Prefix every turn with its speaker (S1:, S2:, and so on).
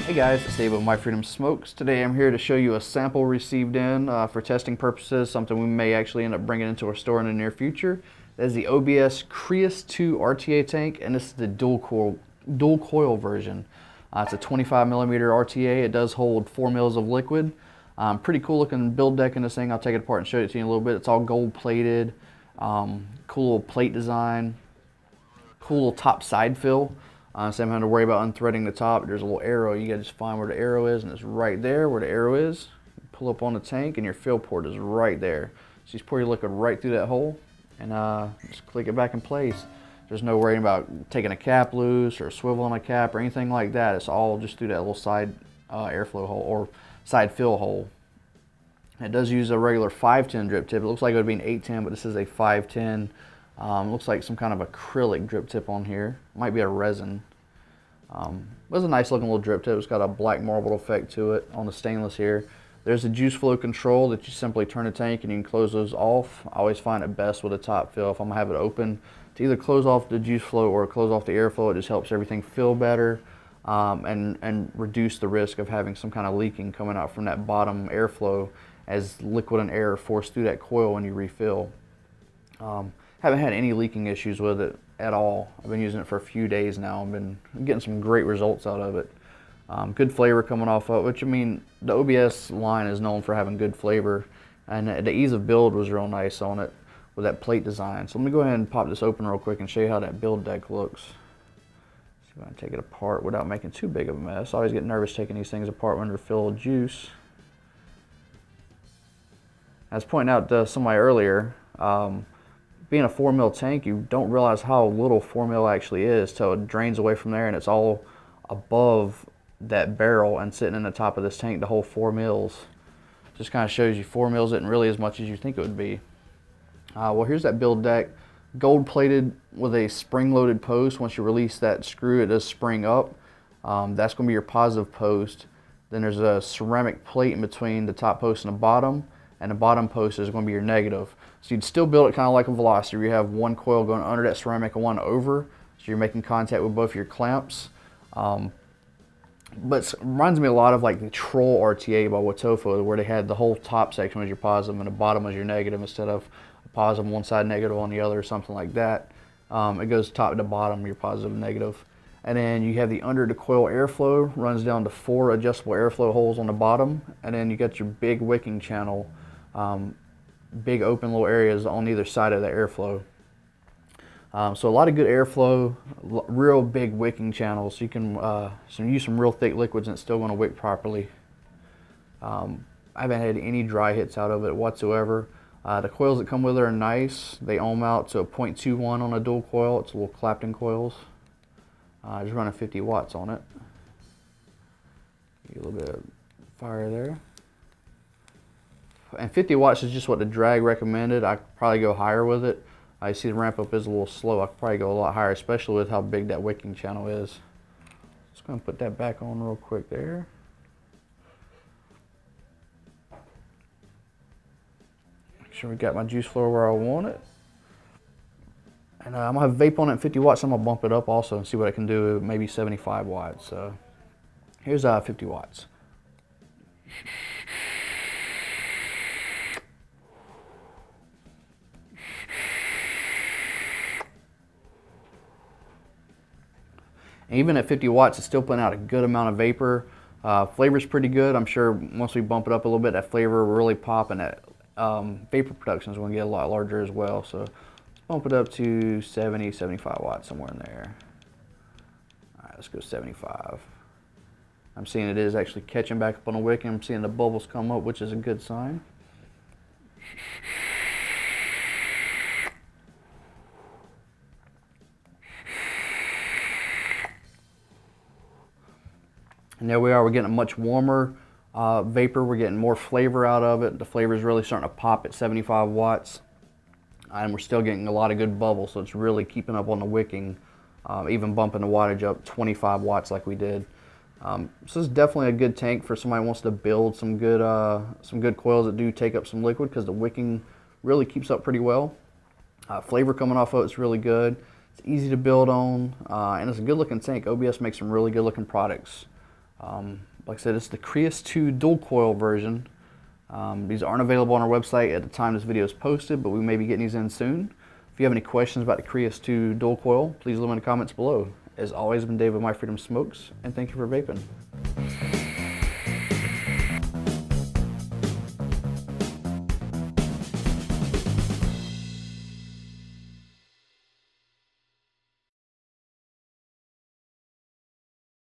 S1: Hey guys, it's Dave with My Freedom Smokes. Today I'm here to show you a sample received in for testing purposes, something we may actually end up bringing into our store in the near future. That is the OBS CRIUS 2 RTA tank, and this is the dual coil version. It's a 25mm RTA. It does hold 4 mils of liquid. Pretty cool looking build deck in this thing. I'll take it apart and show it to you in a little bit. It's all gold plated, cool little plate design, cool little top side fill. So I'm having to worry about unthreading the top. There's a little arrow. You gotta just find where the arrow is, and it's right there where the arrow is. You pull up on the tank, and your fill port is right there. So you just pour your liquid right through that hole, and just click it back in place. There's no worrying about taking a cap loose or swiveling a cap or anything like that. It's all just through that little side airflow hole or side fill hole. It does use a regular 510 drip tip. It looks like it would be an 810, but this is a 510. Looks like some kind of acrylic drip tip on here. Might be a resin. It's a nice looking little drip tip. It's got a black marbled effect to it on the stainless here. There's a juice flow control that you simply turn the tank and you can close those off. I always find it best with a top fill if I'm gonna have it open to either close off the juice flow or close off the airflow. It just helps everything feel better and reduce the risk of having some kind of leaking coming out from that bottom airflow as liquid and air force through that coil when you refill. Haven't had any leaking issues with it at all. I've been using it for a few days now. I've been getting some great results out of it. Good flavor coming off of it, which I mean, the OBS line is known for having good flavor, and the ease of build was real nice on it with that plate design. So let me go ahead and pop this open real quick and show you how that build deck looks. See if I can take it apart without making too big of a mess. I always get nervous taking these things apart when they're filled with juice. I was pointing out to somebody earlier, being a 4 mil tank, you don't realize how little 4 mil actually is till it drains away from there and it's all above that barrel and sitting in the top of this tank, the whole 4 mils. Just kind of shows you 4 mils isn't really as much as you think it would be. Well, here's that build deck, gold plated with a spring loaded post. Once you release that screw, it does spring up. That's going to be your positive post. Then there's a ceramic plate in between the top post and the bottom post is going to be your negative. So you'd still build it kind of like a velocity. You have one coil going under that ceramic and one over, so you're making contact with both your clamps. But it reminds me a lot of like the Troll RTA by Watofo, where they had the whole top section was your positive and the bottom was your negative, instead of a positive on one side, negative on the other, or something like that. It goes top to bottom, your positive and negative. And then you have the under the coil airflow, runs down to 4 adjustable airflow holes on the bottom, and then you got your big wicking channel, big open little areas on either side of the airflow. So a lot of good airflow, real big wicking channels. So you can use some real thick liquids and it's still going to wick properly. I haven't had any dry hits out of it whatsoever. The coils that come with it are nice. They ohm out to a 0.21 on a dual coil. It's little Clapton coils. Just running 50 watts on it. Get a little bit of fire there. And 50 watts is just what the drag recommended. I could probably go higher with it. I see the ramp up is a little slow. I could probably go a lot higher, especially with how big that wicking channel is. Just going to put that back on real quick there. Make sure we got my juice flow where I want it. And I'm going to have vape on it at 50 watts. I'm going to bump it up also and see what I can do, maybe 75 watts. So here's 50 watts. And even at 50 watts, it's still putting out a good amount of vapor. Flavor's pretty good. I'm sure once we bump it up a little bit, that flavor will really pop, and that vapor production is going to get a lot larger as well. So let's bump it up to 70, 75 watts, somewhere in there. All right, let's go 75. I'm seeing it is actually catching back up on the wick, and I'm seeing the bubbles come up, which is a good sign. And there we are, we're getting a much warmer vapor. We're getting more flavor out of it. The flavor is really starting to pop at 75 watts. And we're still getting a lot of good bubbles, so it's really keeping up on the wicking, even bumping the wattage up 25 watts like we did. So this is definitely a good tank for somebody who wants to build some good coils that do take up some liquid, because the wicking really keeps up pretty well. Flavor coming off of it's really good. It's easy to build on, and it's a good looking tank. OBS makes some really good looking products. Like I said, it's the CRIUS 2 dual coil version. These aren't available on our website at the time this video is posted, but we may be getting these in soon. If you have any questions about the CRIUS 2 dual coil, please leave them in the comments below. As always, I've been Dave with My Freedom Smokes, and thank you for vaping.